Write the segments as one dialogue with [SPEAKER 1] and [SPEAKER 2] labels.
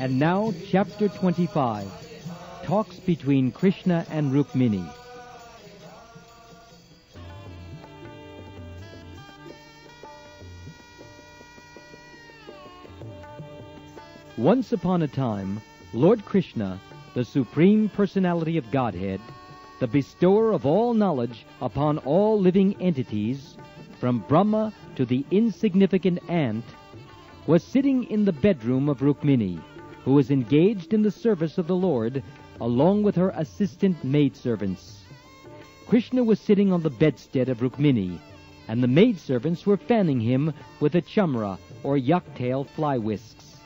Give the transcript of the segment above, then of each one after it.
[SPEAKER 1] And now, Chapter 25, Talks between Krishna and Rukmini. Once upon a time, Lord Krishna, the Supreme Personality of Godhead, the bestower of all knowledge upon all living entities, from Brahma to the insignificant ant, was sitting in the bedroom of Rukmini, who was engaged in the service of the Lord, along with her assistant maidservants. Krishna was sitting on the bedstead of Rukmini, and the maidservants were fanning him with a chamra, or yak-tail fly whisks.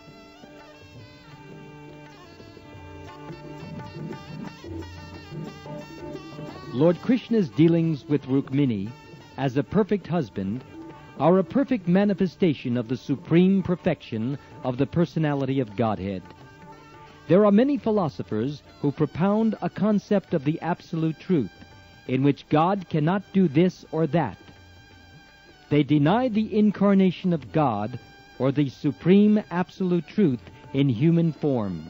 [SPEAKER 1] Lord Krishna's dealings with Rukmini, as a perfect husband, are a perfect manifestation of the supreme perfection of the personality of Godhead. There are many philosophers who propound a concept of the absolute truth, in which God cannot do this or that. They deny the incarnation of God, or the supreme absolute truth in human form.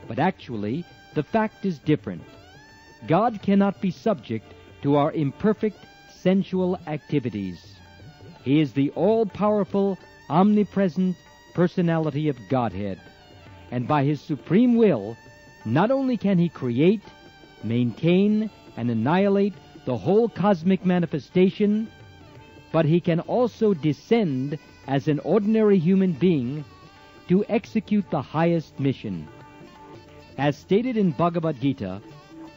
[SPEAKER 1] But actually, the fact is different. God cannot be subject to our imperfect sensual activities. He is the all-powerful, omnipresent personality of Godhead. And by His supreme will, not only can He create, maintain, and annihilate the whole cosmic manifestation, but He can also descend as an ordinary human being to execute the highest mission. As stated in Bhagavad Gita,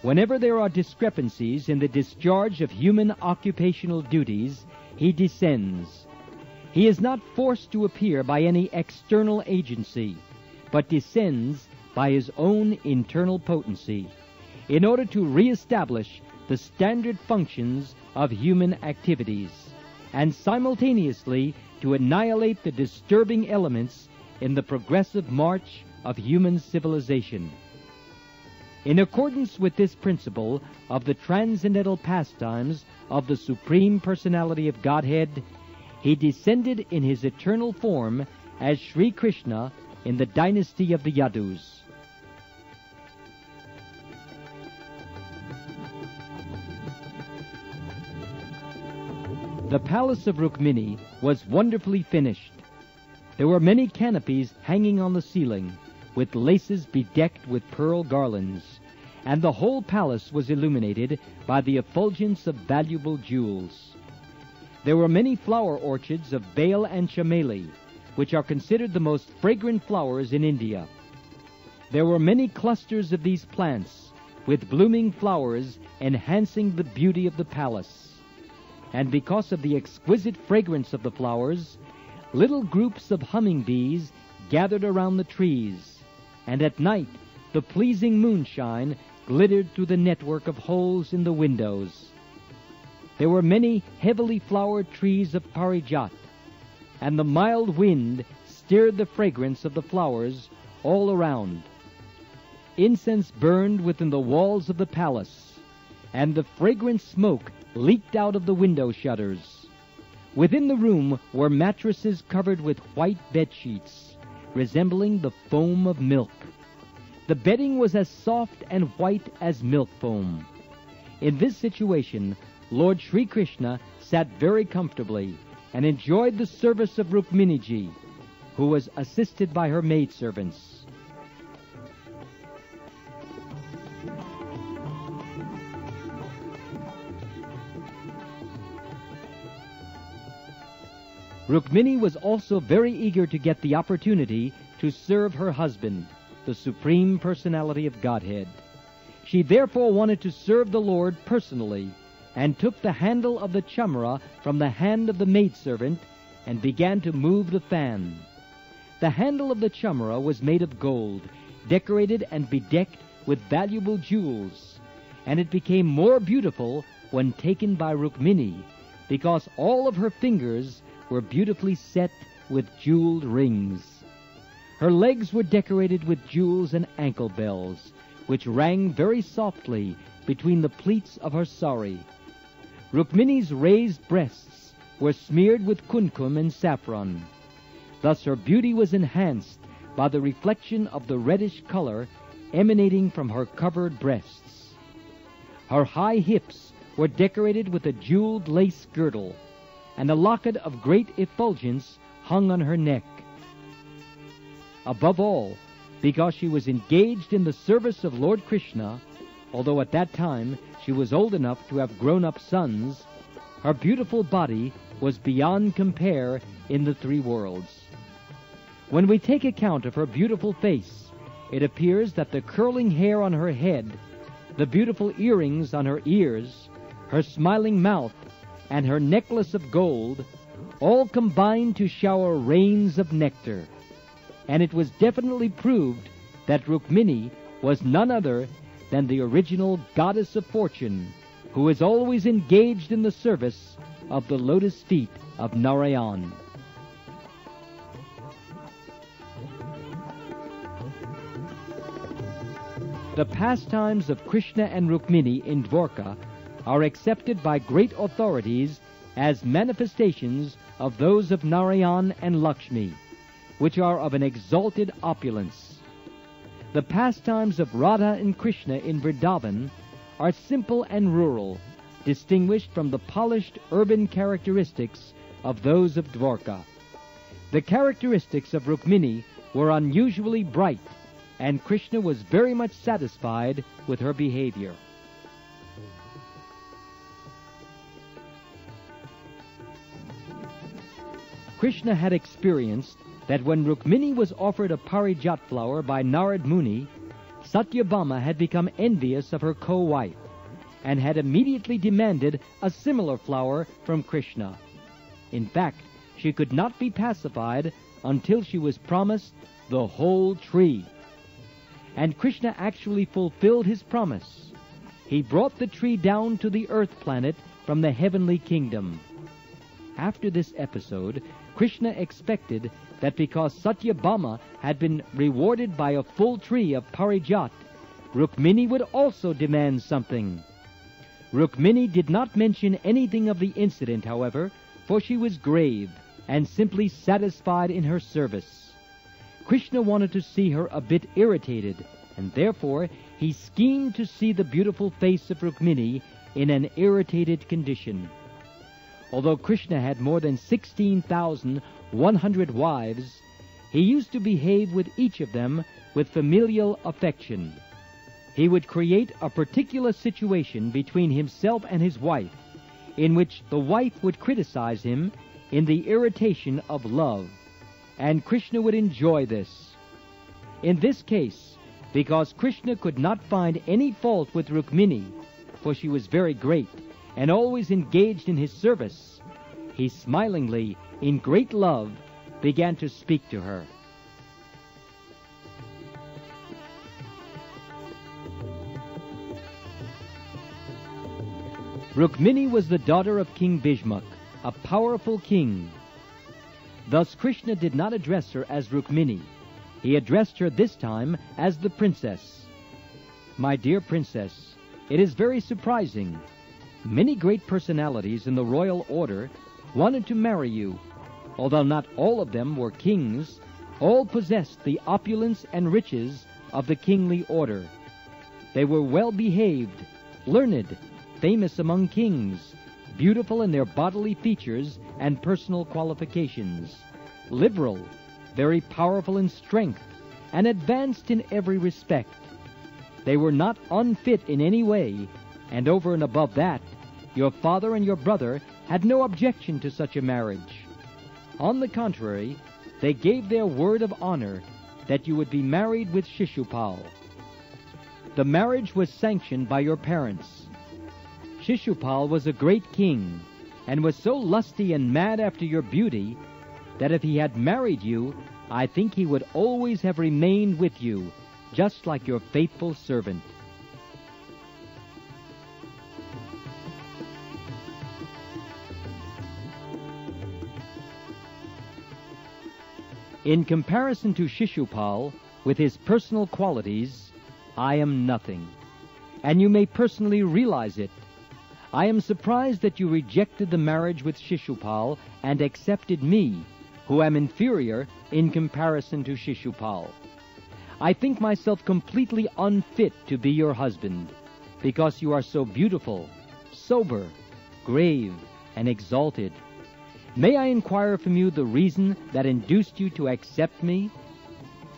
[SPEAKER 1] whenever there are discrepancies in the discharge of human occupational duties, He descends. He is not forced to appear by any external agency, but descends by His own internal potency, in order to reestablish the standard functions of human activities, and simultaneously to annihilate the disturbing elements in the progressive march of human civilization. In accordance with this principle of the transcendental pastimes of the Supreme Personality of Godhead, He descended in His eternal form as Sri Krishna in the dynasty of the Yadus. The palace of Rukmini was wonderfully finished. There were many canopies hanging on the ceiling, with laces bedecked with pearl garlands, and the whole palace was illuminated by the effulgence of valuable jewels. There were many flower orchards of Bael and Chameli, which are considered the most fragrant flowers in India. There were many clusters of these plants, with blooming flowers enhancing the beauty of the palace. And because of the exquisite fragrance of the flowers, little groups of hummingbees gathered around the trees, and at night the pleasing moonshine glittered through the network of holes in the windows. There were many heavily flowered trees of parijat, and the mild wind stirred the fragrance of the flowers all around. Incense burned within the walls of the palace, and the fragrant smoke leaked out of the window shutters. Within the room were mattresses covered with white bedsheets, resembling the foam of milk. The bedding was as soft and white as milk foam. In this situation, Lord Sri Krishna sat very comfortably and enjoyed the service of Rukminiji, who was assisted by her maidservants. Rukmini was also very eager to get the opportunity to serve her husband, the Supreme Personality of Godhead. She therefore wanted to serve the Lord personally, and took the handle of the chamra from the hand of the maidservant and began to move the fan. The handle of the chamra was made of gold, decorated and bedecked with valuable jewels, and it became more beautiful when taken by Rukmini, because all of her fingers were beautifully set with jeweled rings. Her legs were decorated with jewels and ankle bells, which rang very softly between the pleats of her sari. Rukmini's raised breasts were smeared with kumkum and saffron. Thus her beauty was enhanced by the reflection of the reddish color emanating from her covered breasts. Her high hips were decorated with a jeweled lace girdle, and a locket of great effulgence hung on her neck. Above all, because she was engaged in the service of Lord Krishna, although at that time she was old enough to have grown-up sons, her beautiful body was beyond compare in the three worlds. When we take account of her beautiful face, it appears that the curling hair on her head, the beautiful earrings on her ears, her smiling mouth, and her necklace of gold all combined to shower rains of nectar. And it was definitely proved that Rukmini was none other than the original goddess of fortune, who is always engaged in the service of the lotus feet of Narayan. The pastimes of Krishna and Rukmini in Dwarka are accepted by great authorities as manifestations of those of Narayan and Lakshmi, which are of an exalted opulence. The pastimes of Radha and Krishna in Vrindavan are simple and rural, distinguished from the polished urban characteristics of those of Dwarka. The characteristics of Rukmini were unusually bright, and Krishna was very much satisfied with her behavior. Krishna had experienced that when Rukmini was offered a parijat flower by Narad Muni, Satyabhama had become envious of her co-wife, and had immediately demanded a similar flower from Krishna. In fact, she could not be pacified until she was promised the whole tree. And Krishna actually fulfilled his promise. He brought the tree down to the earth planet from the heavenly kingdom. After this episode, Krishna expected that because Satyabhama had been rewarded by a full tree of parijat, Rukmini would also demand something. Rukmini did not mention anything of the incident, however, for she was grave and simply satisfied in her service. Krishna wanted to see her a bit irritated, and therefore he schemed to see the beautiful face of Rukmini in an irritated condition. Although Krishna had more than 16,100 wives, he used to behave with each of them with familial affection. He would create a particular situation between himself and his wife, in which the wife would criticize him in the irritation of love, and Krishna would enjoy this. In this case, because Krishna could not find any fault with Rukmini, for she was very great and always engaged in his service, he smilingly, in great love, began to speak to her. Rukmini was the daughter of King Bhishmak, a powerful king. Thus Krishna did not address her as Rukmini. He addressed her this time as the princess. My dear princess, it is very surprising. Many great personalities in the royal order wanted to marry you. Although not all of them were kings, all possessed the opulence and riches of the kingly order. They were well-behaved, learned, famous among kings, beautiful in their bodily features and personal qualifications, liberal, very powerful in strength, and advanced in every respect. They were not unfit in any way, and over and above that, your father and your brother had no objection to such a marriage. On the contrary, they gave their word of honor that you would be married with Shishupal. The marriage was sanctioned by your parents. Shishupal was a great king, and was so lusty and mad after your beauty that if he had married you, I think he would always have remained with you, just like your faithful servant. In comparison to Shishupal, with his personal qualities, I am nothing, and you may personally realize it. I am surprised that you rejected the marriage with Shishupal and accepted me, who am inferior in comparison to Shishupal. I think myself completely unfit to be your husband, because you are so beautiful, sober, grave, and exalted. May I inquire from you the reason that induced you to accept me?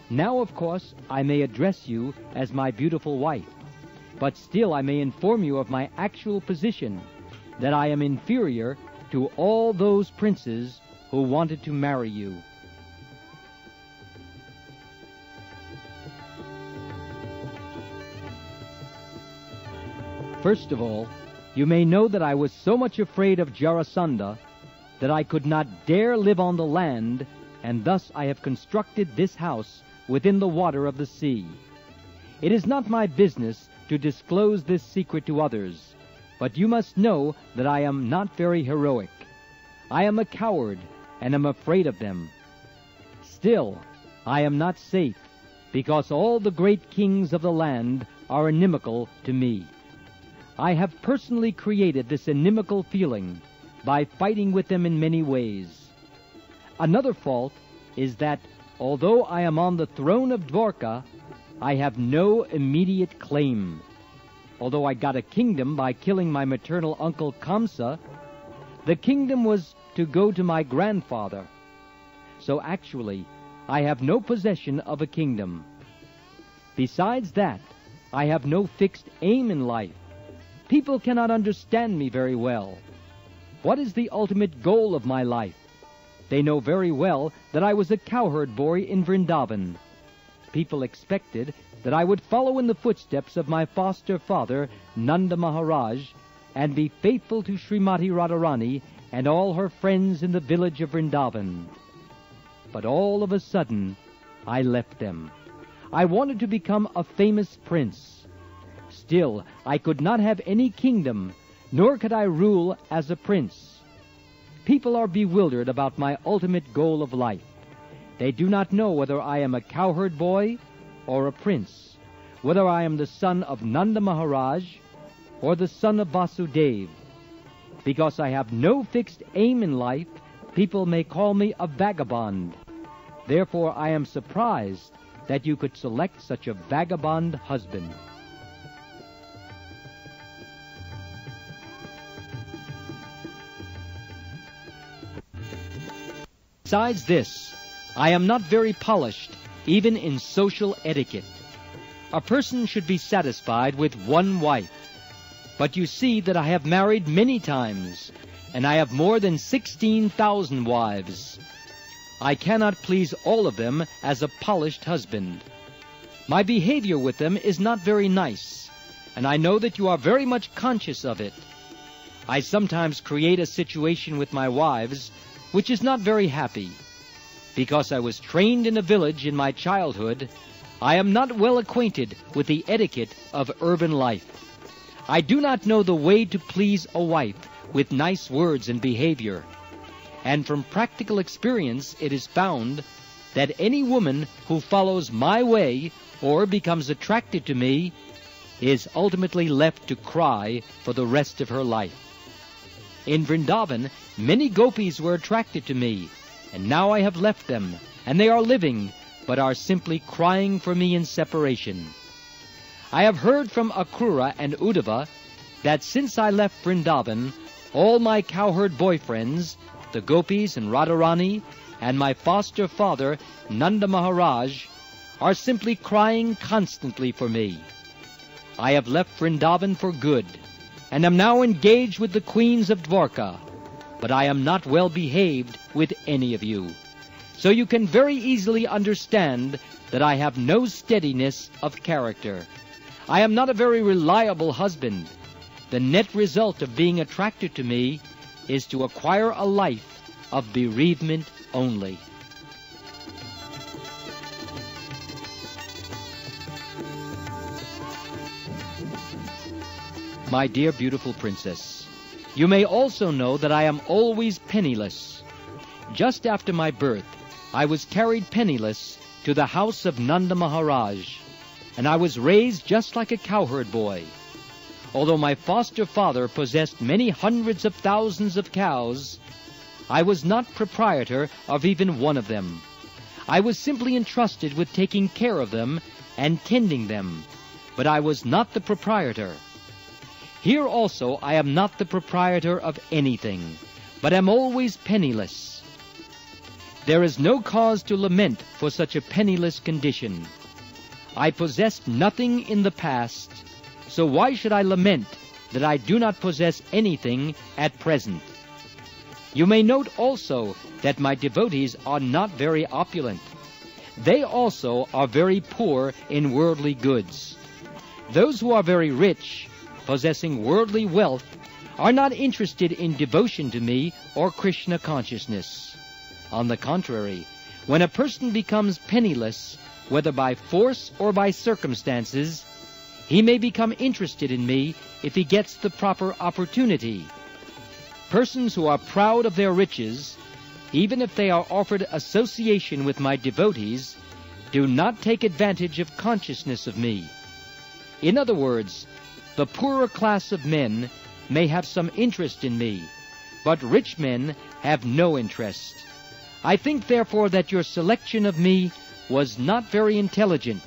[SPEAKER 1] Now, of course, I may address you as my beautiful wife, but still I may inform you of my actual position, that I am inferior to all those princes who wanted to marry you. First of all, you may know that I was so much afraid of Jarasandha that I could not dare live on the land, and thus I have constructed this house within the water of the sea. It is not my business to disclose this secret to others, but you must know that I am not very heroic. I am a coward, and am afraid of them. Still, I am not safe, because all the great kings of the land are inimical to me. I have personally created this inimical feeling by fighting with them in many ways. Another fault is that, although I am on the throne of Dwarka, I have no immediate claim. Although I got a kingdom by killing my maternal uncle Kamsa, the kingdom was to go to my grandfather. So actually, I have no possession of a kingdom. Besides that, I have no fixed aim in life. People cannot understand me very well. What is the ultimate goal of my life? They know very well that I was a cowherd boy in Vrindavan. People expected that I would follow in the footsteps of my foster father, Nanda Maharaj, and be faithful to Srimati Radharani and all her friends in the village of Vrindavan. But all of a sudden, I left them. I wanted to become a famous prince. Still, I could not have any kingdom, nor could I rule as a prince. People are bewildered about my ultimate goal of life. They do not know whether I am a cowherd boy or a prince, whether I am the son of Nanda Maharaj or the son of Vasudeva. Because I have no fixed aim in life, people may call me a vagabond. Therefore, I am surprised that you could select such a vagabond husband. Besides this, I am not very polished, even in social etiquette. A person should be satisfied with one wife. But you see that I have married many times, and I have more than 16,000 wives. I cannot please all of them as a polished husband. My behavior with them is not very nice, and I know that you are very much conscious of it. I sometimes create a situation with my wives which is not very happy. Because I was trained in a village in my childhood, I am not well acquainted with the etiquette of urban life. I do not know the way to please a wife with nice words and behavior. And from practical experience it is found that any woman who follows my way or becomes attracted to me is ultimately left to cry for the rest of her life. In Vrindavan, many gopis were attracted to me, and now I have left them, and they are living, but are simply crying for me in separation. I have heard from Akrura and Uddhava that since I left Vrindavan, all my cowherd boyfriends, the gopis and Radharani, and my foster father, Nanda Maharaj, are simply crying constantly for me. I have left Vrindavan for good, and am now engaged with the queens of Dwarka, but I am not well behaved with any of you. So you can very easily understand that I have no steadiness of character. I am not a very reliable husband. The net result of being attracted to me is to acquire a life of bereavement only. My dear beautiful princess, you may also know that I am always penniless. Just after my birth, I was carried penniless to the house of Nanda Maharaj, and I was raised just like a cowherd boy. Although my foster father possessed many hundreds of thousands of cows, I was not proprietor of even one of them. I was simply entrusted with taking care of them and tending them, but I was not the proprietor. Here also I am not the proprietor of anything, but am always penniless. There is no cause to lament for such a penniless condition. I possessed nothing in the past, so why should I lament that I do not possess anything at present? You may note also that my devotees are not very opulent. They also are very poor in worldly goods. Those who are very rich, possessing worldly wealth, are not interested in devotion to me or Krishna consciousness. On the contrary, when a person becomes penniless, whether by force or by circumstances, he may become interested in me if he gets the proper opportunity. Persons who are proud of their riches, even if they are offered association with my devotees, do not take advantage of consciousness of me. In other words, the poorer class of men may have some interest in me, but rich men have no interest. I think, therefore, that your selection of me was not very intelligent.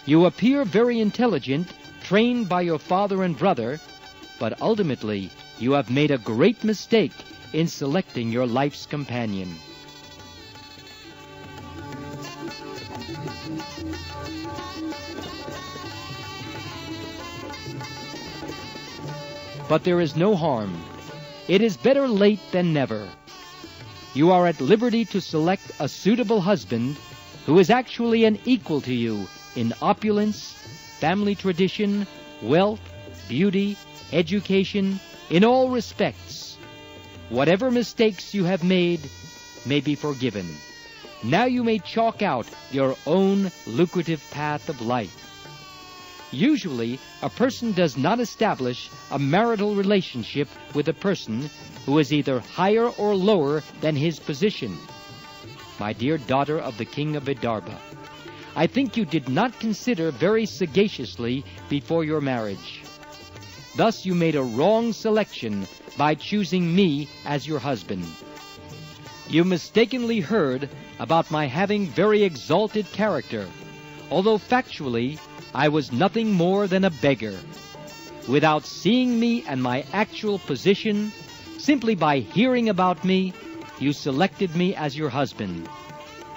[SPEAKER 1] You appear very intelligent, trained by your father and brother, but ultimately you have made a great mistake in selecting your life's companion. But there is no harm. It is better late than never. You are at liberty to select a suitable husband who is actually an equal to you in opulence, family tradition, wealth, beauty, education, in all respects. Whatever mistakes you have made may be forgiven. Now you may chalk out your own lucrative path of life. Usually, a person does not establish a marital relationship with a person who is either higher or lower than his position. My dear daughter of the king of Vidarbha, I think you did not consider very sagaciously before your marriage. Thus you made a wrong selection by choosing me as your husband. You mistakenly heard about my having very exalted character, although factually I was nothing more than a beggar. Without seeing me and my actual position, simply by hearing about me, you selected me as your husband.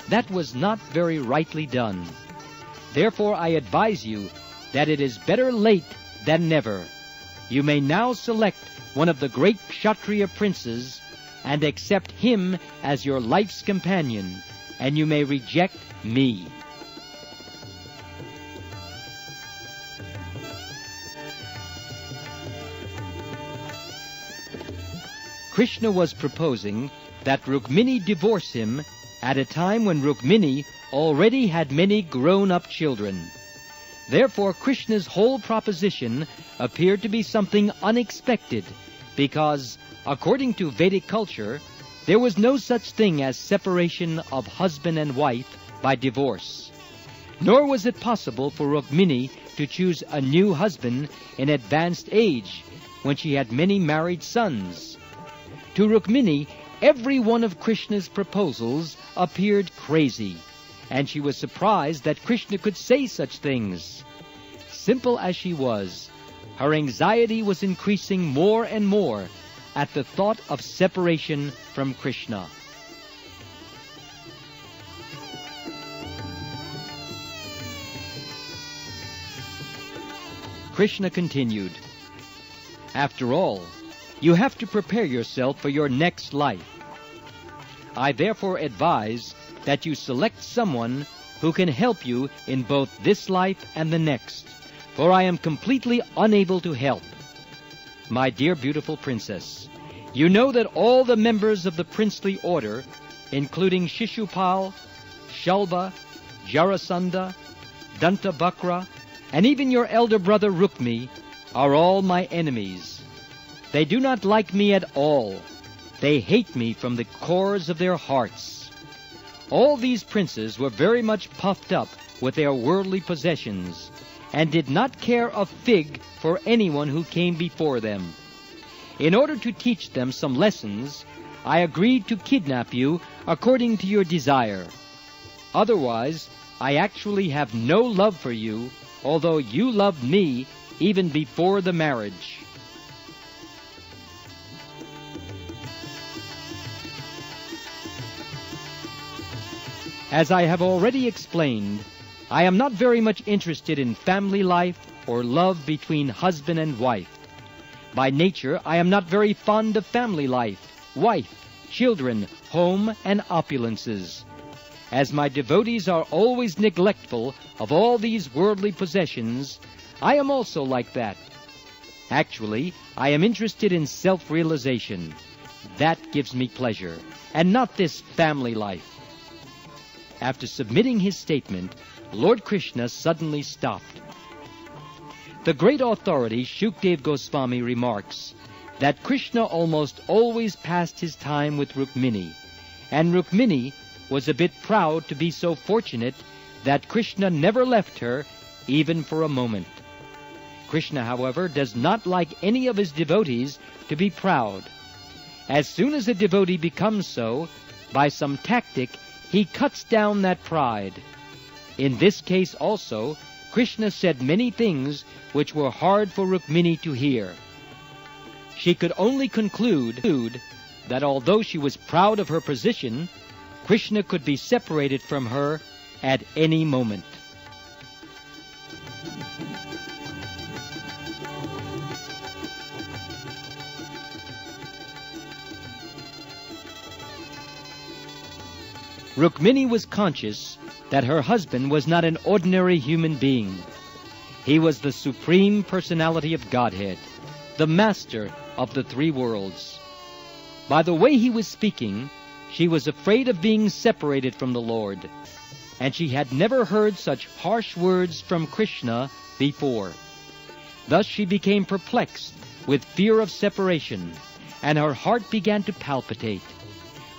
[SPEAKER 1] That was not very rightly done. Therefore I advise you that it is better late than never. You may now select one of the great Kshatriya princes and accept him as your life's companion, and you may reject me. Krishna was proposing that Rukmini divorce him at a time when Rukmini already had many grown-up children. Therefore, Krishna's whole proposition appeared to be something unexpected, because, according to Vedic culture, there was no such thing as separation of husband and wife by divorce. Nor was it possible for Rukmini to choose a new husband in advanced age when she had many married sons. To Rukmini, every one of Krishna's proposals appeared crazy, and she was surprised that Krishna could say such things. Simple as she was, her anxiety was increasing more and more at the thought of separation from Krishna. Krishna continued, "After all, you have to prepare yourself for your next life. I therefore advise that you select someone who can help you in both this life and the next, for I am completely unable to help. My dear beautiful princess, you know that all the members of the princely order, including Shishupal, Shalva, Jarasandha, Dantabhakra, and even your elder brother Rukmi, are all my enemies. They do not like me at all. They hate me from the cores of their hearts. All these princes were very much puffed up with their worldly possessions, and did not care a fig for anyone who came before them. In order to teach them some lessons, I agreed to kidnap you according to your desire. Otherwise, I actually have no love for you, although you loved me even before the marriage." As I have already explained, I am not very much interested in family life or love between husband and wife. By nature, I am not very fond of family life, wife, children, home, and opulences. As my devotees are always neglectful of all these worldly possessions, I am also like that. Actually, I am interested in self-realization. That gives me pleasure, and not this family life. After submitting his statement, Lord Krishna suddenly stopped. The great authority Shukdev Goswami remarks that Krishna almost always passed his time with Rukmini, and Rukmini was a bit proud to be so fortunate that Krishna never left her even for a moment. Krishna, however, does not like any of his devotees to be proud. As soon as a devotee becomes so, by some tactic, he cuts down that pride. In this case also, Krishna said many things which were hard for Rukmini to hear. She could only conclude that although she was proud of her position, Krishna could be separated from her at any moment. Rukmini was conscious that her husband was not an ordinary human being. He was the Supreme Personality of Godhead, the Master of the three worlds. By the way he was speaking, she was afraid of being separated from the Lord, and she had never heard such harsh words from Krishna before. Thus she became perplexed with fear of separation, and her heart began to palpitate.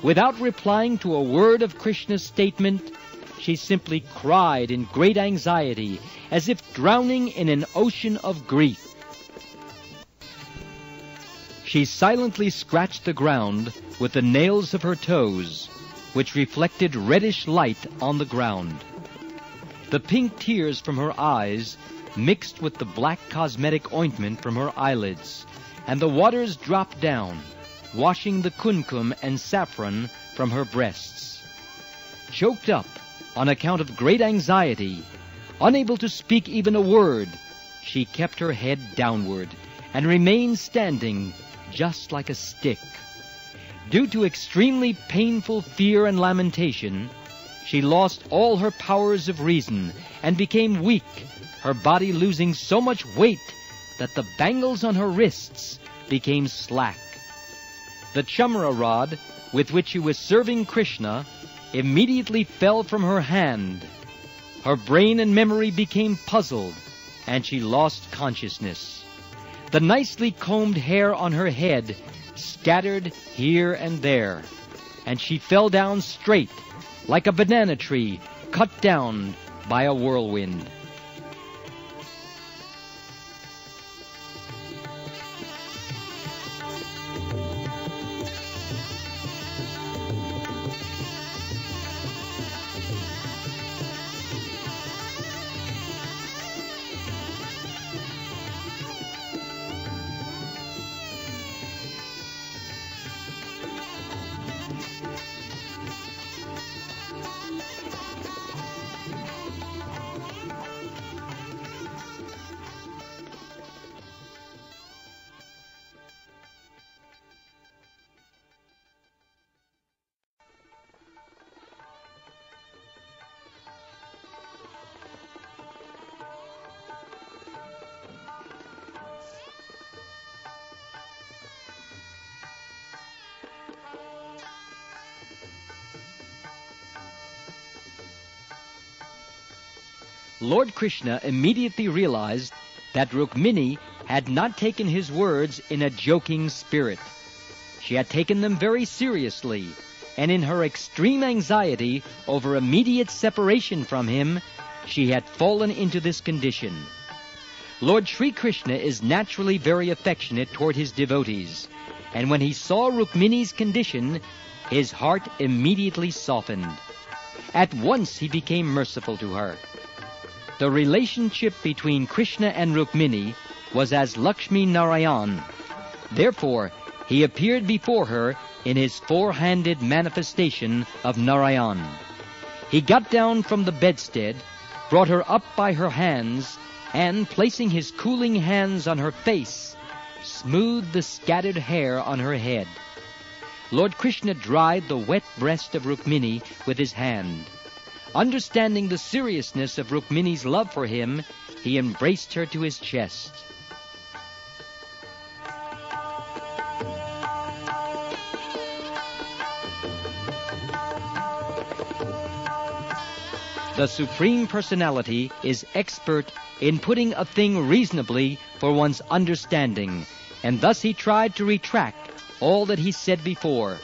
[SPEAKER 1] Without replying to a word of Krishna's statement, she simply cried in great anxiety, as if drowning in an ocean of grief. She silently scratched the ground with the nails of her toes, which reflected reddish light on the ground. The pink tears from her eyes mixed with the black cosmetic ointment from her eyelids, and the waters dropped down, washing the kumkum and saffron from her breasts. Choked up on account of great anxiety, unable to speak even a word, she kept her head downward and remained standing just like a stick. Due to extremely painful fear and lamentation, she lost all her powers of reason and became weak, her body losing so much weight that the bangles on her wrists became slack. The chamra rod with which she was serving Krishna immediately fell from her hand. Her brain and memory became puzzled, and she lost consciousness. The nicely combed hair on her head scattered here and there, and she fell down straight, like a banana tree cut down by a whirlwind. Lord Krishna immediately realized that Rukmini had not taken his words in a joking spirit. She had taken them very seriously, and in her extreme anxiety over immediate separation from him, she had fallen into this condition. Lord Sri Krishna is naturally very affectionate toward his devotees, and when he saw Rukmini's condition, his heart immediately softened. At once he became merciful to her. The relationship between Krishna and Rukmini was as Lakshmi Narayan. Therefore, he appeared before her in his four-handed manifestation of Narayan. He got down from the bedstead, brought her up by her hands, and, placing his cooling hands on her face, smoothed the scattered hair on her head. Lord Krishna dried the wet breast of Rukmini with his hand. Understanding the seriousness of Rukmini's love for him, he embraced her to his chest. The Supreme Personality is expert in putting a thing reasonably for one's understanding, and thus he tried to retract all that he said before.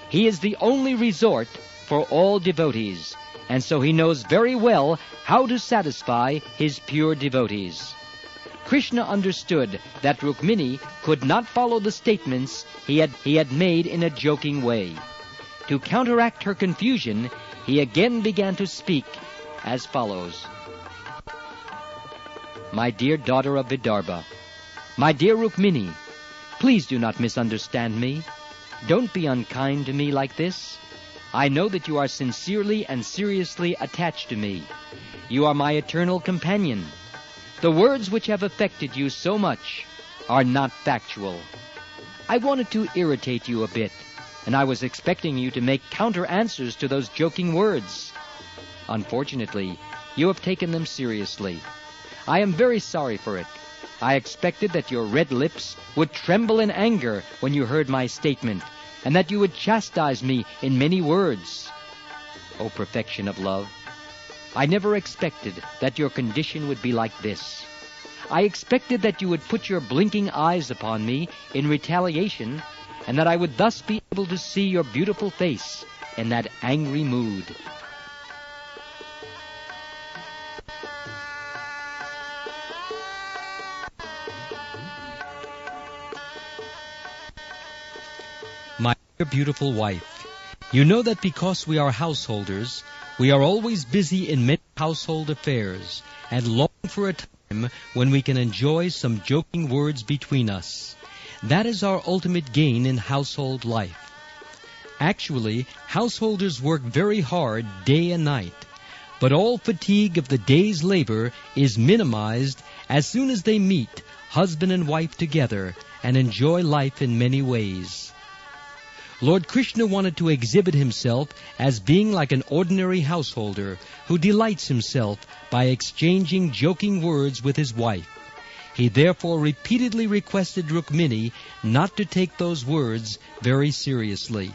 [SPEAKER 1] He is the only resort for all devotees, and so he knows very well how to satisfy his pure devotees. Krishna understood that Rukmini could not follow the statements he had made in a joking way. To counteract her confusion, he again began to speak as follows. My dear daughter of Vidarbha, my dear Rukmini, please do not misunderstand me. Don't be unkind to me like this. I know that you are sincerely and seriously attached to me. You are my eternal companion. The words which have affected you so much are not factual. I wanted to irritate you a bit, and I was expecting you to make counter-answers to those joking words. Unfortunately, you have taken them seriously. I am very sorry for it. I expected that your red lips would tremble in anger when you heard my statement, and that you would chastise me in many words. O perfection of love, I never expected that your condition would be like this. I expected that you would put your blinking eyes upon me in retaliation, and that I would thus be able to see your beautiful face in that angry mood.
[SPEAKER 2] My dear beautiful wife, you know that because we are householders, we are always busy in many household affairs, and long for a time when we can enjoy some joking words between us. That is our ultimate gain in household life. Actually, householders work very hard day and night, but all fatigue of the day's labor is minimized as soon as they meet, husband and wife together, and enjoy life in many ways. Lord Krishna wanted to exhibit himself as being like an ordinary householder who delights himself by exchanging joking words with his wife. He therefore repeatedly requested Rukmini not to take those words very seriously.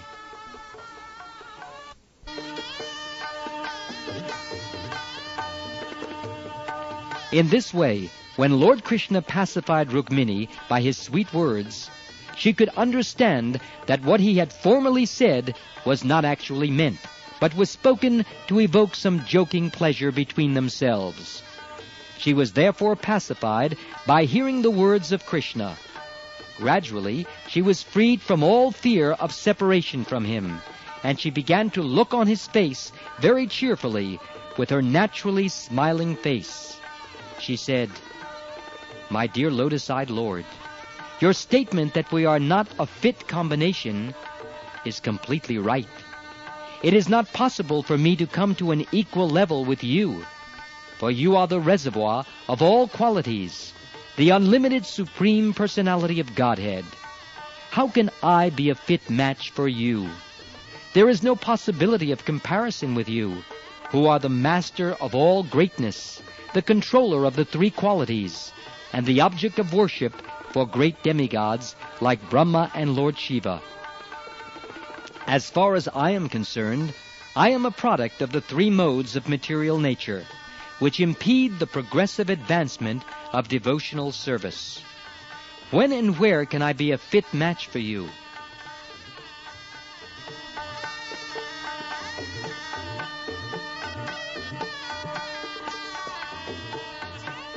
[SPEAKER 1] In this way, when Lord Krishna pacified Rukmini by his sweet words, she could understand that what he had formerly said was not actually meant, but was spoken to evoke some joking pleasure between themselves. She was therefore pacified by hearing the words of Krishna. Gradually, she was freed from all fear of separation from him, and she began to look on his face very cheerfully with her naturally smiling face. She said, My dear lotus-eyed Lord, your statement that we are not a fit combination is completely right. It is not possible for me to come to an equal level with you, for you are the reservoir of all qualities, the unlimited Supreme Personality of Godhead. How can I be a fit match for you? There is no possibility of comparison with you, who are the master of all greatness, the controller of the three qualities, and the object of worship for great demigods like Brahma and Lord Shiva. As far as I am concerned, I am a product of the three modes of material nature, which impede the progressive advancement of devotional service. When and where can I be a fit match for you?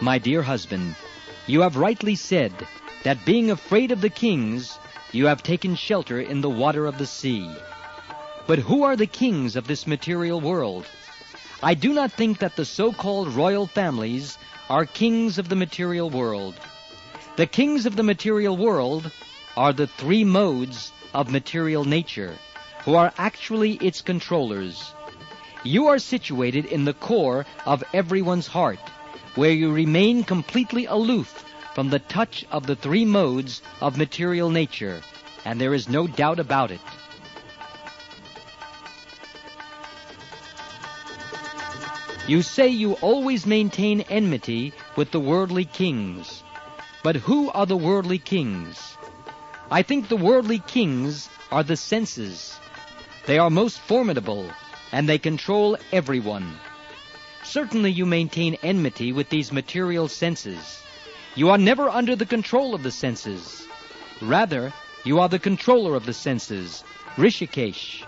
[SPEAKER 1] My dear husband, you have rightly said that being afraid of the kings, you have taken shelter in the water of the sea. But who are the kings of this material world? I do not think that the so-called royal families are kings of the material world. The kings of the material world are the three modes of material nature, who are actually its controllers. You are situated in the core of everyone's heart, where you remain completely aloof from the touch of the three modes of material nature, and there is no doubt about it. You say you always maintain enmity with the worldly kings. But who are the worldly kings? I think the worldly kings are the senses. They are most formidable, and they control everyone. Certainly you maintain enmity with these material senses. You are never under the control of the senses. Rather, you are the controller of the senses, Rishikesh.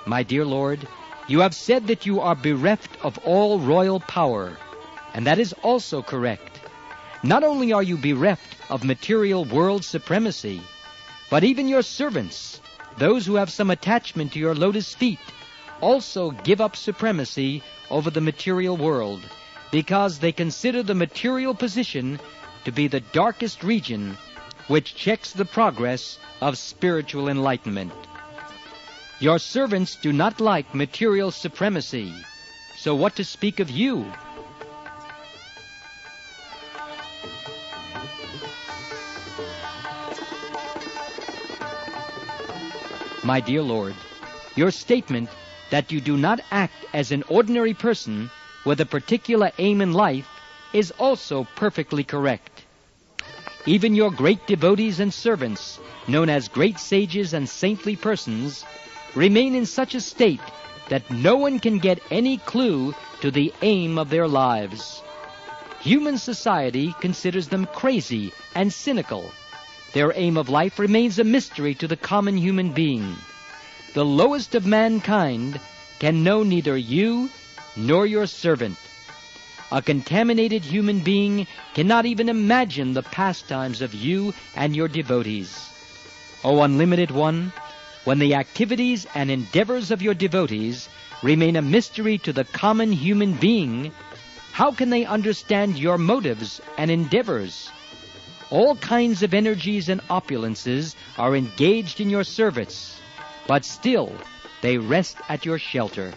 [SPEAKER 1] My dear Lord, you have said that you are bereft of all royal power, and that is also correct. Not only are you bereft of material world supremacy, but even your servants, those who have some attachment to your lotus feet, also give up supremacy over the material world, because they consider the material position to be the darkest region which checks the progress of spiritual enlightenment. Your servants do not like material supremacy, so what to speak of you? My dear Lord, your statement that you do not act as an ordinary person with a particular aim in life is also perfectly correct. Even your great devotees and servants, known as great sages and saintly persons, remain in such a state that no one can get any clue to the aim of their lives. Human society considers them crazy and cynical. Their aim of life remains a mystery to the common human being. The lowest of mankind can know neither you nor your servant. A contaminated human being cannot even imagine the pastimes of you and your devotees. O Unlimited One, when the activities and endeavors of your devotees remain a mystery to the common human being, how can they understand your motives and endeavors? All kinds of energies and opulences are engaged in your service, but still they rest at your shelter.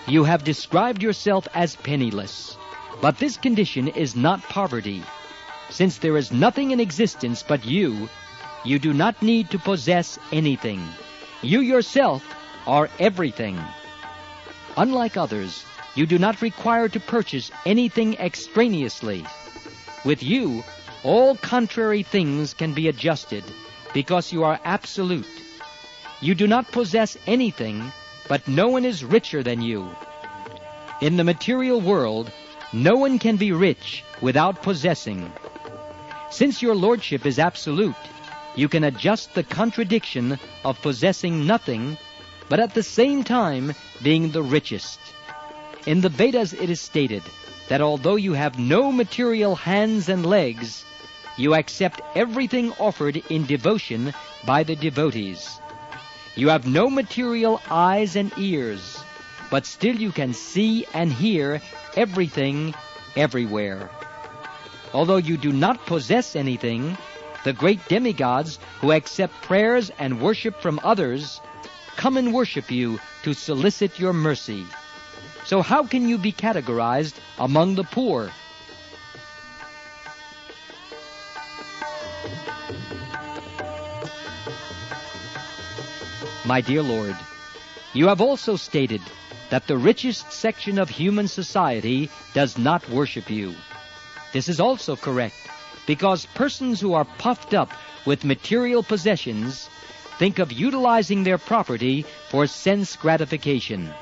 [SPEAKER 1] You have described yourself as penniless, but this condition is not poverty. Since there is nothing in existence but you, you do not need to possess anything. You yourself are everything. Unlike others, you do not require to purchase anything extraneously. With you, all contrary things can be adjusted because you are absolute. You do not possess anything, but no one is richer than you. In the material world, no one can be rich without possessing. Since your lordship is absolute, you can adjust the contradiction of possessing nothing, but at the same time being the richest. In the Vedas it is stated that although you have no material hands and legs, you accept everything offered in devotion by the devotees. You have no material eyes and ears, but still you can see and hear everything everywhere. Although you do not possess anything, the great demigods who accept prayers and worship from others come and worship you to solicit your mercy. So how can you be categorized among the poor? My dear Lord, you have also stated that the richest section of human society does not worship you. This is also correct, because persons who are puffed up with material possessions think of utilizing their property for sense gratification.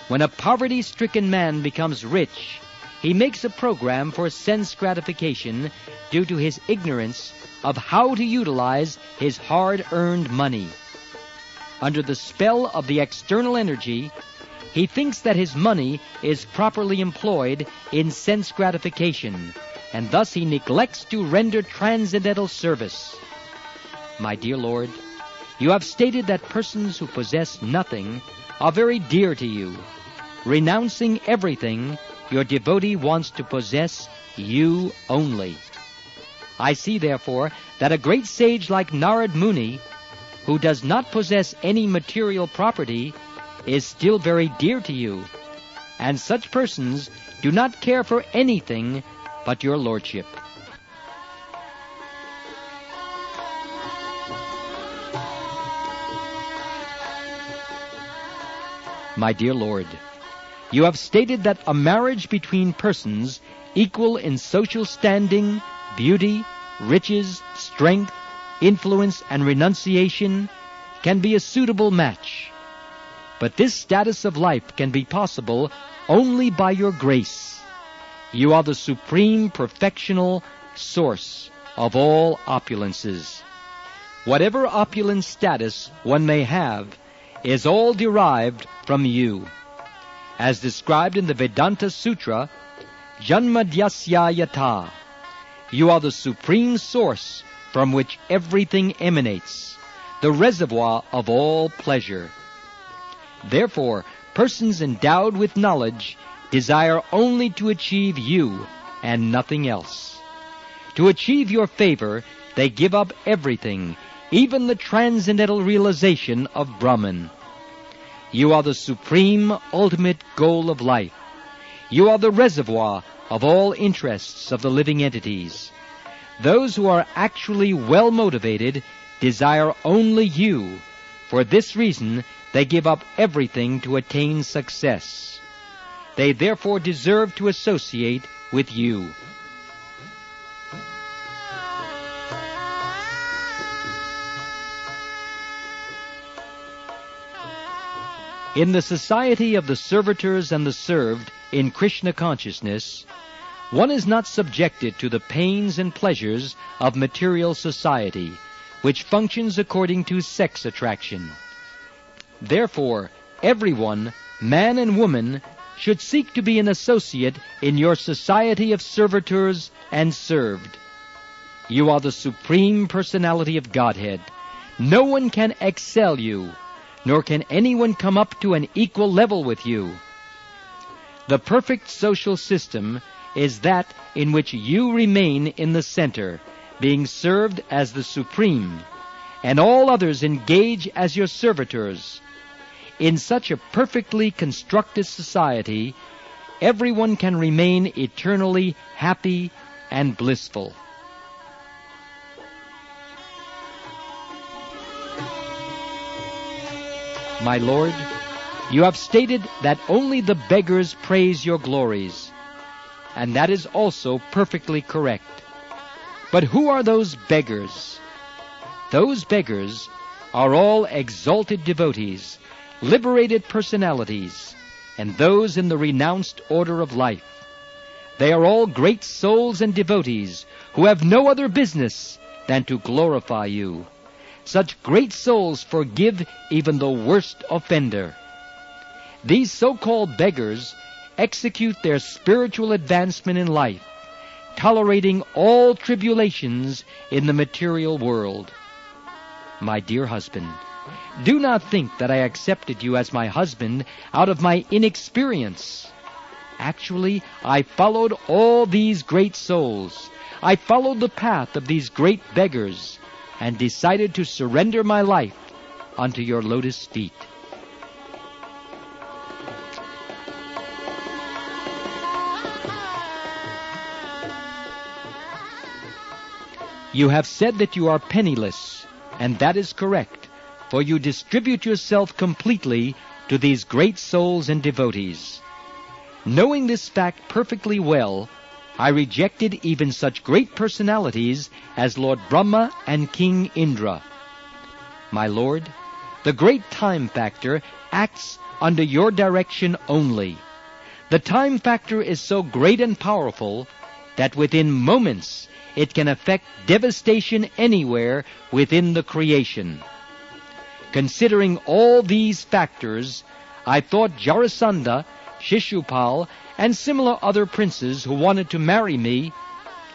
[SPEAKER 1] When a poverty-stricken man becomes rich, he makes a program for sense gratification due to his ignorance of how to utilize his hard-earned money. Under the spell of the external energy, he thinks that his money is properly employed in sense gratification, and thus he neglects to render transcendental service. My dear Lord, you have stated that persons who possess nothing are very dear to you. Renouncing everything, your devotee wants to possess you only. I see, therefore, that a great sage like Narad Muni, who does not possess any material property, is still very dear to you, and such persons do not care for anything but your lordship. My dear Lord, you have stated that a marriage between persons equal in social standing, beauty, riches, strength, influence, and renunciation can be a suitable match. But this status of life can be possible only by your grace. You are the supreme perfectional source of all opulences. Whatever opulent status one may have is all derived from you. As described in the Vedanta Sutra, Janmadhyasya Yata, you are the supreme source from which everything emanates, the reservoir of all pleasure. Therefore, persons endowed with knowledge desire only to achieve you and nothing else. To achieve your favor, they give up everything, even the transcendental realization of Brahman. You are the supreme ultimate goal of life. You are the reservoir of all interests of the living entities. Those who are actually well motivated desire only you. For this reason, they give up everything to attain success. They therefore deserve to associate with you. In the society of the servitors and the served in Krishna consciousness, one is not subjected to the pains and pleasures of material society, which functions according to sex attraction. Therefore, everyone, man and woman, should seek to be an associate in your society of servitors and served. You are the supreme personality of Godhead. No one can excel you, nor can anyone come up to an equal level with you. The perfect social system is that in which you remain in the center, being served as the supreme, and all others engage as your servitors. In such a perfectly constructed society, everyone can remain eternally happy and blissful. My Lord, you have stated that only the beggars praise your glories, and that is also perfectly correct. But who are those beggars? Those beggars are all exalted devotees, liberated personalities, and those in the renounced order of life. They are all great souls and devotees who have no other business than to glorify you. Such great souls forgive even the worst offender. These so-called beggars execute their spiritual advancement in life, tolerating all tribulations in the material world. My dear husband, do not think that I accepted you as my husband out of my inexperience. Actually, I followed all these great souls. I followed the path of these great beggars, and decided to surrender my life unto your lotus feet. You have said that you are penniless, and that is correct, for you distribute yourself completely to these great souls and devotees. Knowing this fact perfectly well, I rejected even such great personalities as Lord Brahma and King Indra. My Lord, the great time factor acts under your direction only. The time factor is so great and powerful that within moments it can effect devastation anywhere within the creation. Considering all these factors, I thought Jarasandha, Shishupal, and similar other princes who wanted to marry me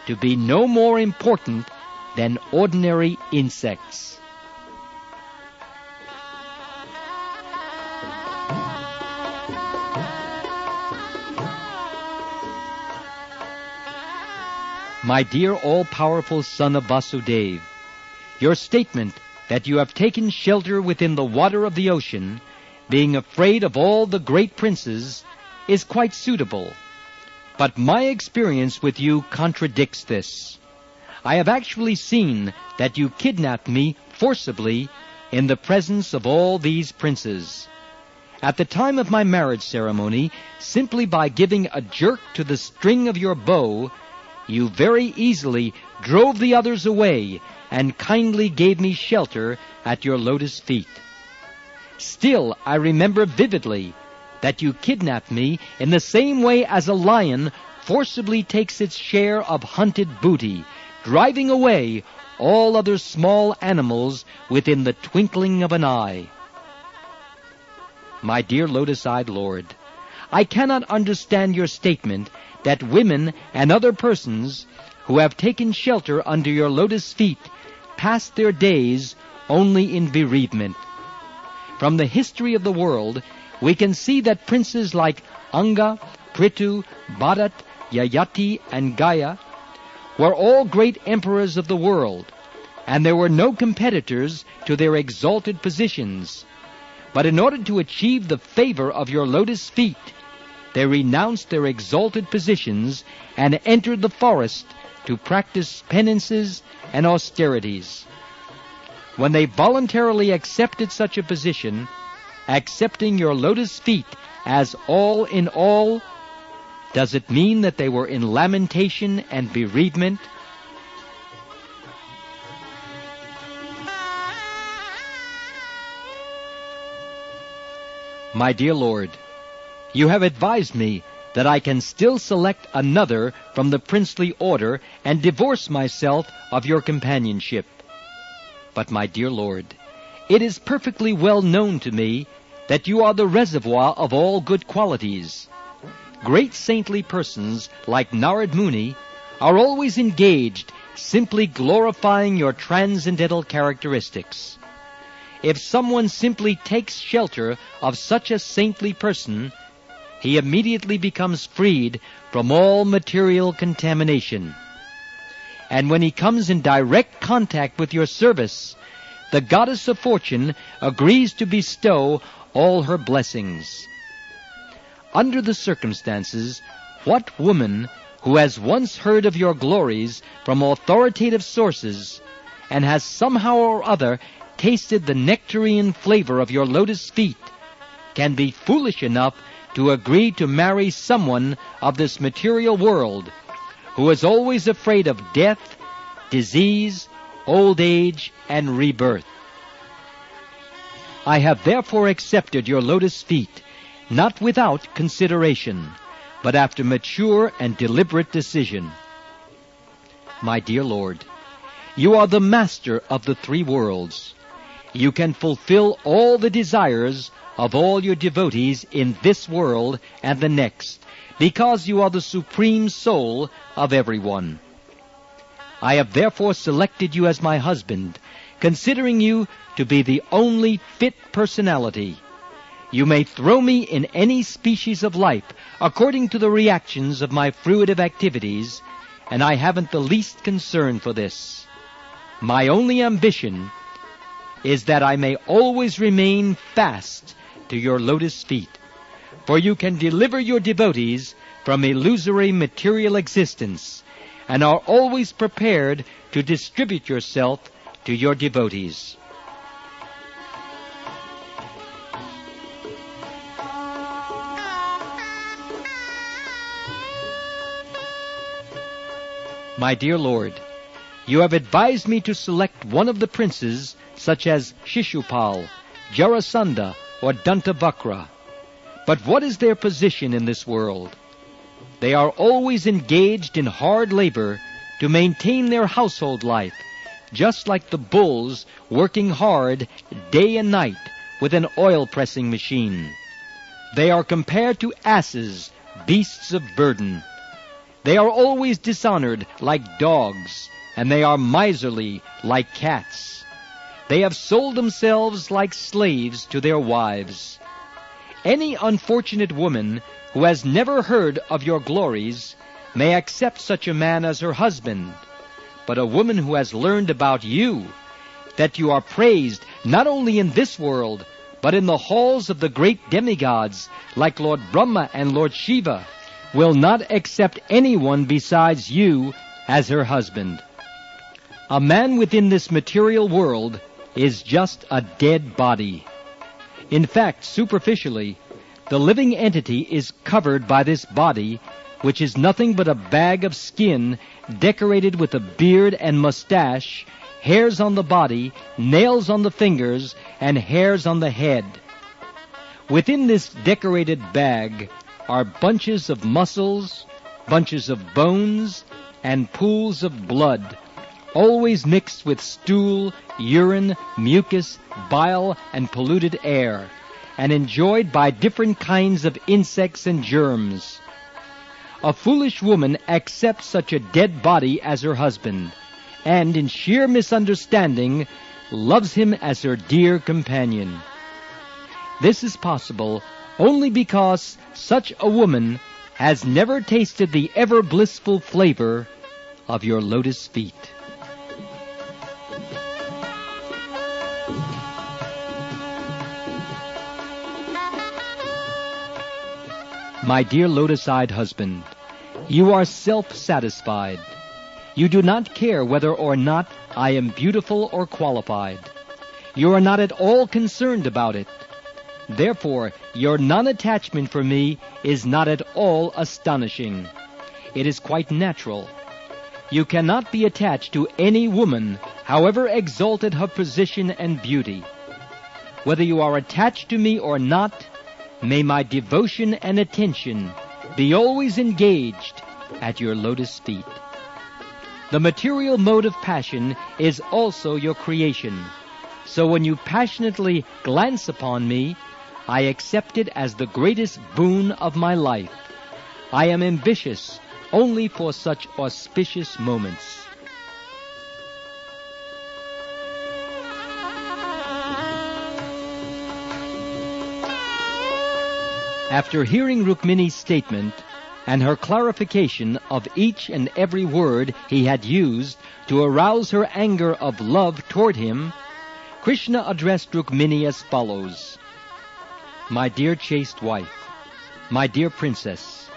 [SPEAKER 1] to be no more important than ordinary insects. My dear all-powerful son of Vasudeva, your statement that you have taken shelter within the water of the ocean, being afraid of all the great princes, is quite suitable. But my experience with you contradicts this. I have actually seen that you kidnapped me forcibly in the presence of all these princes. At the time of my marriage ceremony, simply by giving a jerk to the string of your bow, you very easily drove the others away and kindly gave me shelter at your lotus feet. Still, I remember vividly that you kidnapped me in the same way as a lion forcibly takes its share of hunted booty, driving away all other small animals within the twinkling of an eye. My dear lotus-eyed Lord, I cannot understand your statement that women and other persons who have taken shelter under your lotus feet pass their days only in bereavement. From the history of the world, we can see that princes like Anga, Prithu, Bharat, Yayati, and Gaya were all great emperors of the world, and there were no competitors to their exalted positions. But in order to achieve the favor of your lotus feet, they renounced their exalted positions and entered the forest to practice penances and austerities. When they voluntarily accepted such a position, accepting your lotus feet as all in all, does it mean that they were in lamentation and bereavement? My dear Lord, you have advised me that I can still select another from the princely order and divorce myself of your companionship. But, my dear Lord, it is perfectly well known to me that you are the reservoir of all good qualities. Great saintly persons like Narad Muni are always engaged simply glorifying your transcendental characteristics. If someone simply takes shelter of such a saintly person, he immediately becomes freed from all material contamination. And when he comes in direct contact with your service, the goddess of fortune agrees to bestow all her blessings. Under the circumstances, what woman who has once heard of your glories from authoritative sources and has somehow or other tasted the nectarine flavor of your lotus feet can be foolish enough to agree to marry someone of this material world who is always afraid of death, disease, old age, and rebirth? I have therefore accepted your lotus feet, not without consideration, but after mature and deliberate decision. My dear Lord, you are the master of the three worlds. You can fulfill all the desires of all your devotees in this world and the next, because you are the supreme soul of everyone. I have therefore selected you as my husband, considering you to be the only fit personality. You may throw me in any species of life according to the reactions of my fruitive activities, and I haven't the least concern for this. My only ambition is that I may always remain fast to your lotus feet, for you can deliver your devotees from illusory material existence and are always prepared to distribute yourself to your devotees. My dear Lord, you have advised me to select one of the princes, such as Shishupal, Jarasandha, or Dantavakra. But what is their position in this world? They are always engaged in hard labor to maintain their household life, just like the bulls working hard day and night with an oil-pressing machine. They are compared to asses, beasts of burden. They are always dishonored like dogs, and they are miserly like cats. They have sold themselves like slaves to their wives. Any unfortunate woman who has never heard of your glories may accept such a man as her husband. But a woman who has learned about you, that you are praised not only in this world, but in the halls of the great demigods, like Lord Brahma and Lord Shiva, will not accept anyone besides you as her husband. A man within this material world is just a dead body. In fact, superficially, the living entity is covered by this body, which is nothing but a bag of skin decorated with a beard and mustache, hairs on the body, nails on the fingers, and hairs on the head. Within this decorated bag are bunches of muscles, bunches of bones, and pools of blood, always mixed with stool, urine, mucus, bile, and polluted air, and enjoyed by different kinds of insects and germs. A foolish woman accepts such a dead body as her husband, and in sheer misunderstanding loves him as her dear companion. This is possible only because such a woman has never tasted the ever blissful flavor of your lotus feet. My dear lotus-eyed husband, you are self-satisfied. You do not care whether or not I am beautiful or qualified. You are not at all concerned about it. Therefore, your non-attachment for me is not at all astonishing. It is quite natural. You cannot be attached to any woman, however exalted her position and beauty. Whether you are attached to me or not, may my devotion and attention be always engaged at your lotus feet. The material mode of passion is also your creation. So when you passionately glance upon me, I accept it as the greatest boon of my life. I am ambitious only for such auspicious moments. After hearing Rukmini's statement and her clarification of each and every word he had used to arouse her anger of love toward him, Krishna addressed Rukmini as follows: My dear chaste wife, my dear princess,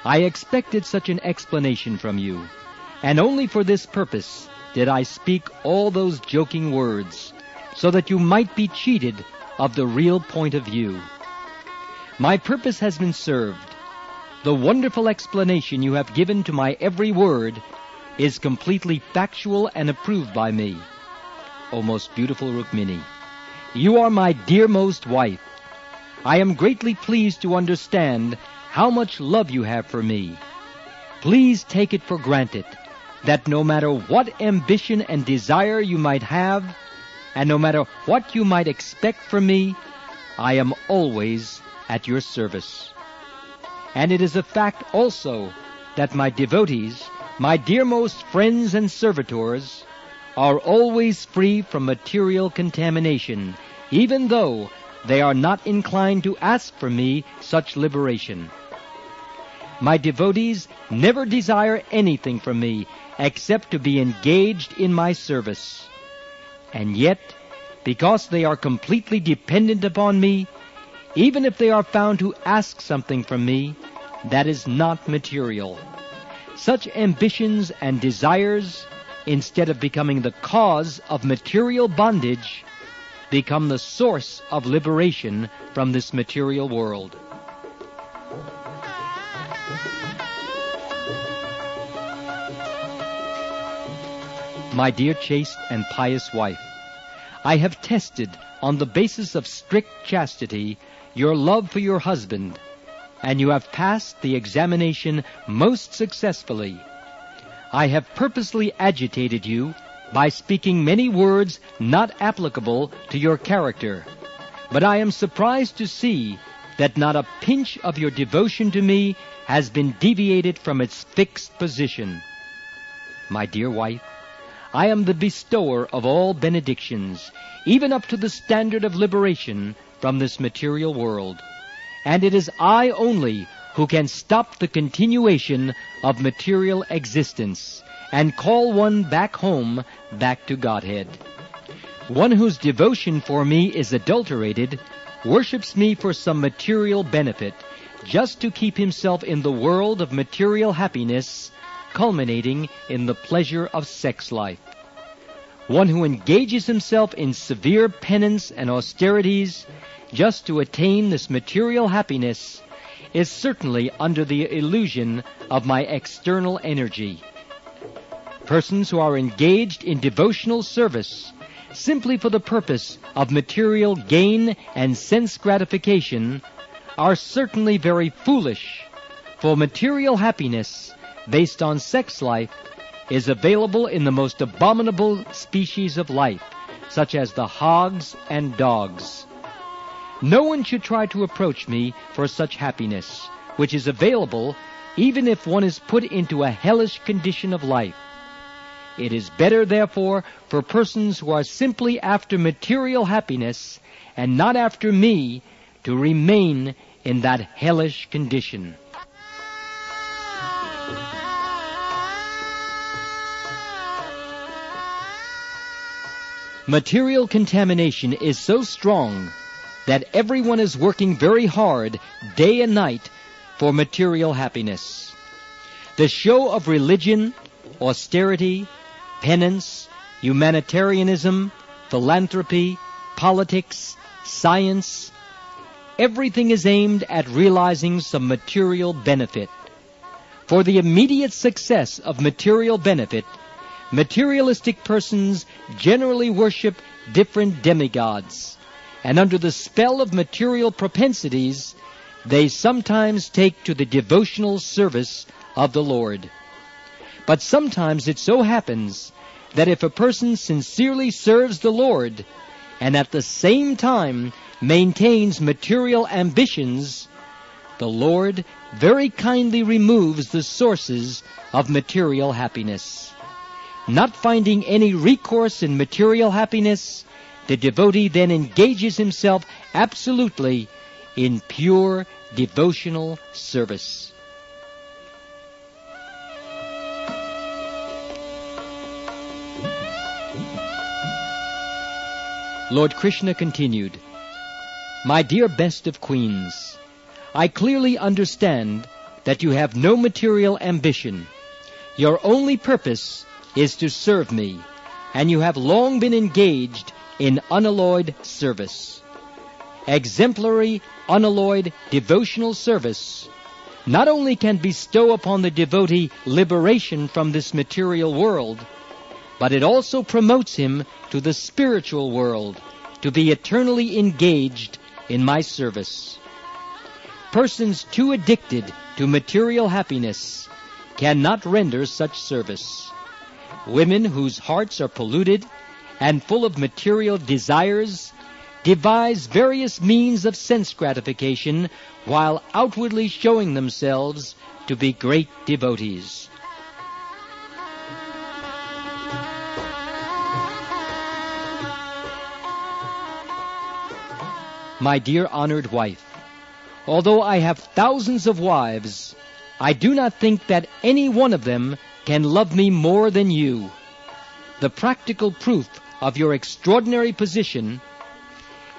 [SPEAKER 1] I expected such an explanation from you, and only for this purpose did I speak all those joking words, so that you might be cheated of the real point of view. My purpose has been served. The wonderful explanation you have given to my every word is completely factual and approved by me. O most beautiful Rukmini, you are my dearmost wife. I am greatly pleased to understand how much love you have for me. Please take it for granted that no matter what ambition and desire you might have, and no matter what you might expect from me, I am always at your service. And it is a fact also that my devotees, my dearmost friends and servitors, are always free from material contamination, even though they are not inclined to ask for me such liberation. My devotees never desire anything from me except to be engaged in my service. And yet, because they are completely dependent upon me, even if they are found to ask something from me, that is not material. Such ambitions and desires, instead of becoming the cause of material bondage, become the source of liberation from this material world. My dear chaste and pious wife, I have tested on the basis of strict chastity your love for your husband, and you have passed the examination most successfully. I have purposely agitated you by speaking many words not applicable to your character, but I am surprised to see that not a pinch of your devotion to me has been deviated from its fixed position. My dear wife, I am the bestower of all benedictions, even up to the standard of liberation from this material world, and it is I only who can stop the continuation of material existence and call one back home, back to Godhead. One whose devotion for me is adulterated worships me for some material benefit, just to keep himself in the world of material happiness, culminating in the pleasure of sex life. One who engages himself in severe penance and austerities just to attain this material happiness is certainly under the illusion of my external energy. Persons who are engaged in devotional service simply for the purpose of material gain and sense gratification are certainly very foolish, for material happiness based on sex life is available in the most abominable species of life, such as the hogs and dogs. No one should try to approach me for such happiness, which is available even if one is put into a hellish condition of life. It is better, therefore, for persons who are simply after material happiness and not after me to remain in that hellish condition. Material contamination is so strong that everyone is working very hard, day and night, for material happiness. The show of religion, austerity, penance, humanitarianism, philanthropy, politics, science, everything is aimed at realizing some material benefit. For the immediate success of material benefit, materialistic persons generally worship different demigods, and under the spell of material propensities, they sometimes take to the devotional service of the Lord. But sometimes it so happens that if a person sincerely serves the Lord and at the same time maintains material ambitions, the Lord very kindly removes the sources of material happiness. Not finding any recourse in material happiness, the devotee then engages himself absolutely in pure devotional service. Lord Krishna continued, My dear best of queens, I clearly understand that you have no material ambition. Your only purpose is to serve me, and you have long been engaged in unalloyed service. Exemplary, unalloyed devotional service not only can bestow upon the devotee liberation from this material world, but it also promotes him to the spiritual world, to be eternally engaged in my service. Persons too addicted to material happiness cannot render such service. Women whose hearts are polluted and full of material desires devise various means of sense gratification while outwardly showing themselves to be great devotees. My dear honored wife, although I have thousands of wives, I do not think that any one of them can love me more than you. The practical proof of your extraordinary position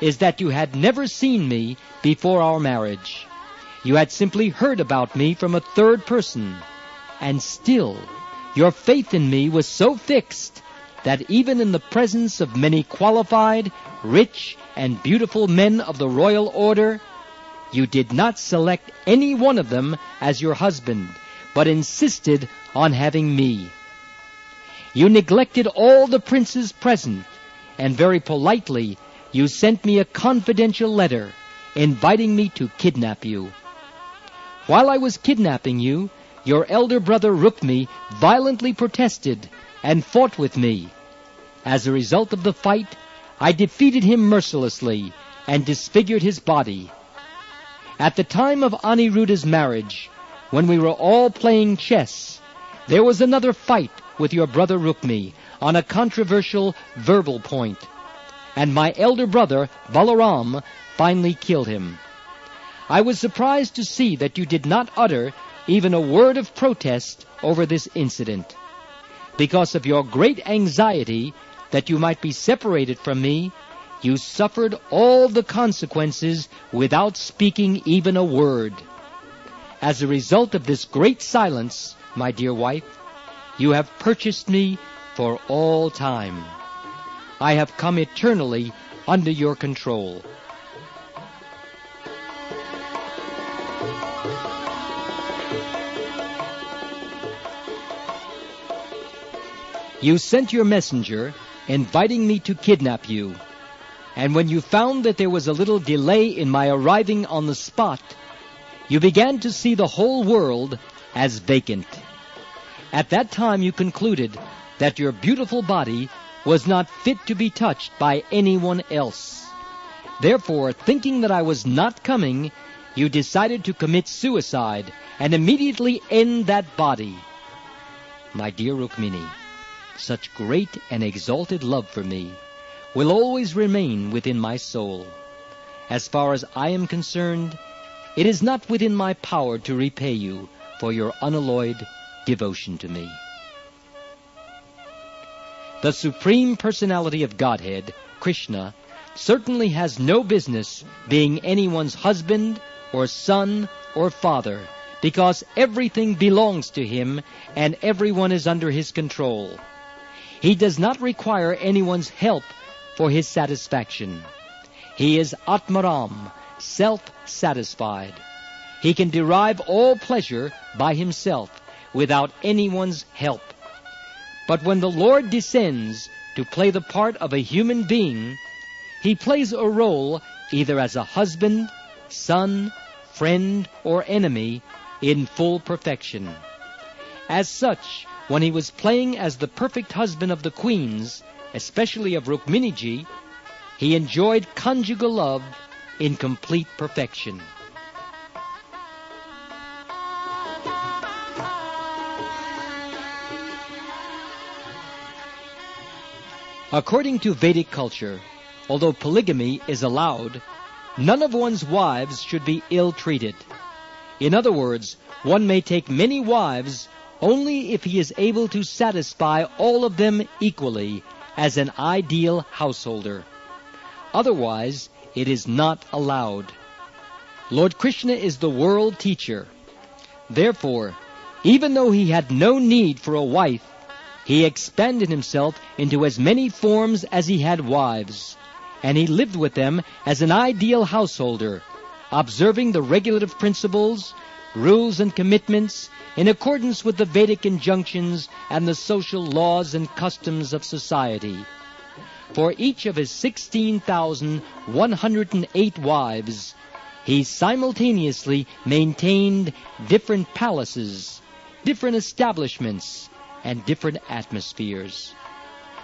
[SPEAKER 1] is that you had never seen me before our marriage. You had simply heard about me from a third person, and still your faith in me was so fixed that even in the presence of many qualified, rich, and beautiful men of the royal order, you did not select any one of them as your husband, but insisted on having me. You neglected all the princes present, and very politely you sent me a confidential letter inviting me to kidnap you. While I was kidnapping you, your elder brother Rukmini violently protested and fought with me. As a result of the fight, I defeated him mercilessly and disfigured his body. At the time of Aniruddha's marriage, when we were all playing chess, there was another fight with your brother Rukmini on a controversial verbal point, and my elder brother, Balaram, finally killed him. I was surprised to see that you did not utter even a word of protest over this incident. Because of your great anxiety that you might be separated from me, you suffered all the consequences without speaking even a word. As a result of this great silence, my dear wife, you have purchased me for all time. I have come eternally under your control. You sent your messenger inviting me to kidnap you, and when you found that there was a little delay in my arriving on the spot, you began to see the whole world as vacant. At that time you concluded that your beautiful body was not fit to be touched by anyone else. Therefore, thinking that I was not coming, you decided to commit suicide and immediately end that body. My dear Rukmini, such great and exalted love for me will always remain within my soul. As far as I am concerned, it is not within my power to repay you for your unalloyed devotion to me. The Supreme Personality of Godhead, Krishna, certainly has no business being anyone's husband or son or father, because everything belongs to him and everyone is under his control. He does not require anyone's help for his satisfaction. He is Atmaram, self-satisfied. He can derive all pleasure by himself without anyone's help. But when the Lord descends to play the part of a human being, he plays a role either as a husband, son, friend, or enemy in full perfection. As such, when he was playing as the perfect husband of the queens, especially of Rukminiji, he enjoyed conjugal love in complete perfection. According to Vedic culture, although polygamy is allowed, none of one's wives should be ill-treated. In other words, one may take many wives only if he is able to satisfy all of them equally as an ideal householder. Otherwise, it is not allowed. Lord Krishna is the world teacher. Therefore, even though he had no need for a wife, he expanded himself into as many forms as he had wives, and he lived with them as an ideal householder, observing the regulative principles, rules and commitments in accordance with the Vedic injunctions and the social laws and customs of society. For each of his 16,108 wives, he simultaneously maintained different palaces, different establishments, and different atmospheres.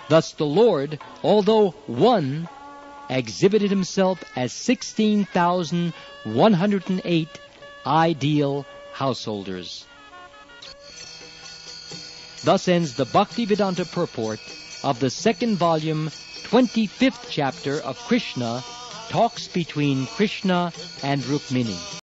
[SPEAKER 1] Thus the Lord, although one, exhibited himself as 16,108 ideal householders. Thus ends the Bhaktivedanta purport of the second volume, 25th chapter of Krishna, Talks Between Krishna and Rukmini.